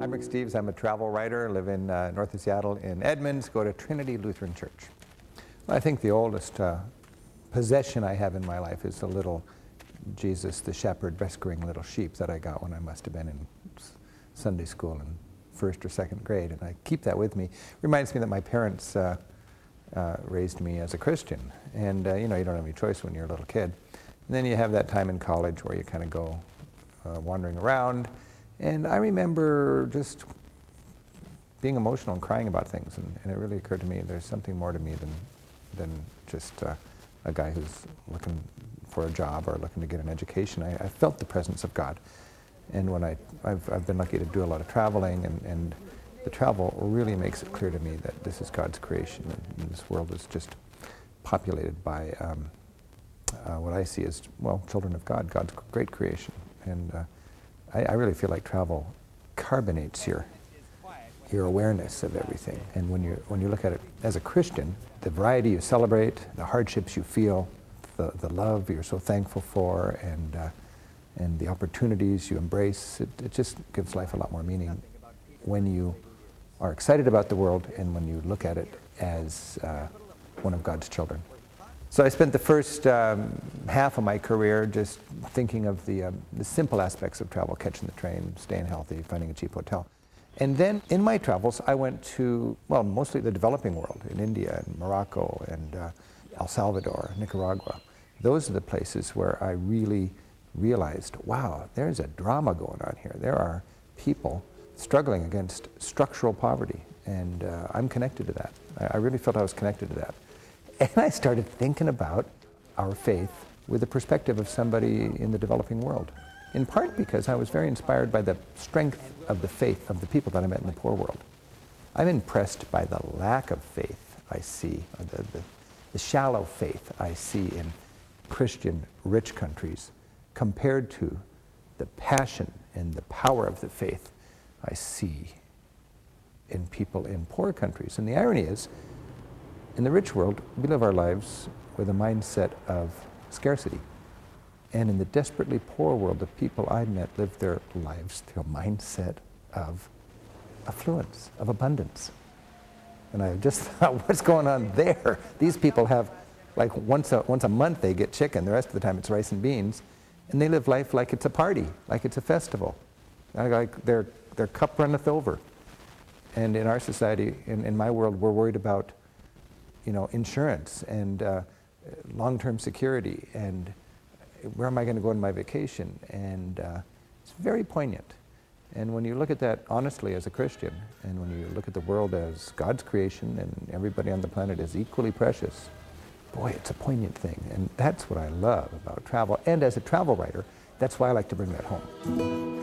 I'm Rick Steves. I'm a travel writer. I live in north of Seattle in Edmonds, go to Trinity Lutheran Church. Well, I think the oldest possession I have in my life is the little Jesus the shepherd rescuing little sheep that I got when I must have been in Sunday school in first or second grade, and I keep that with me. Reminds me that my parents raised me as a Christian, and you know, you don't have any choice when you're a little kid. And then you have that time in college where you kind of go wandering around, and I remember just being emotional and crying about things, and it really occurred to me there's something more to me than just a guy who's looking for a job or looking to get an education. I felt the presence of God, and when I've been lucky to do a lot of traveling, and the travel really makes it clear to me that this is God's creation, and this world is just populated by what I see as, well, children of God, God's great creation. And I really feel like travel carbonates your awareness of everything. And when you look at it as a Christian, the variety you celebrate, the hardships you feel, the love you're so thankful for, and the opportunities you embrace, it just gives life a lot more meaning when you are excited about the world and when you look at it as one of God's children. So I spent the first half of my career just thinking of the simple aspects of travel, catching the train, staying healthy, finding a cheap hotel. And then in my travels, I went to, well, mostly the developing world, in India and Morocco and El Salvador, Nicaragua. Those are the places where I really realized, wow, there's a drama going on here. There are people struggling against structural poverty, and I'm connected to that. I really felt I was connected to that. And I started thinking about our faith with the perspective of somebody in the developing world, in part because I was very inspired by the strength of the faith of the people that I met in the poor world. I'm impressed by the lack of faith I see, the shallow faith I see in Christian rich countries compared to the passion and the power of the faith I see in people in poor countries. And the irony is, in the rich world, we live our lives with a mindset of scarcity. And in the desperately poor world, the people I met lived their lives through a mindset of affluence, of abundance. And I just thought, what's going on there? These people have, like, once a month they get chicken, the rest of the time it's rice and beans, and they live life like it's a party, like it's a festival. Like their cup runneth over. And in our society, in my world, we're worried about, you know, insurance and long-term security, and where am I going to go on my vacation? And it's very poignant. And when you look at that honestly as a Christian, and when you look at the world as God's creation and everybody on the planet is equally precious, boy, it's a poignant thing. And that's what I love about travel. And as a travel writer, that's why I like to bring that home.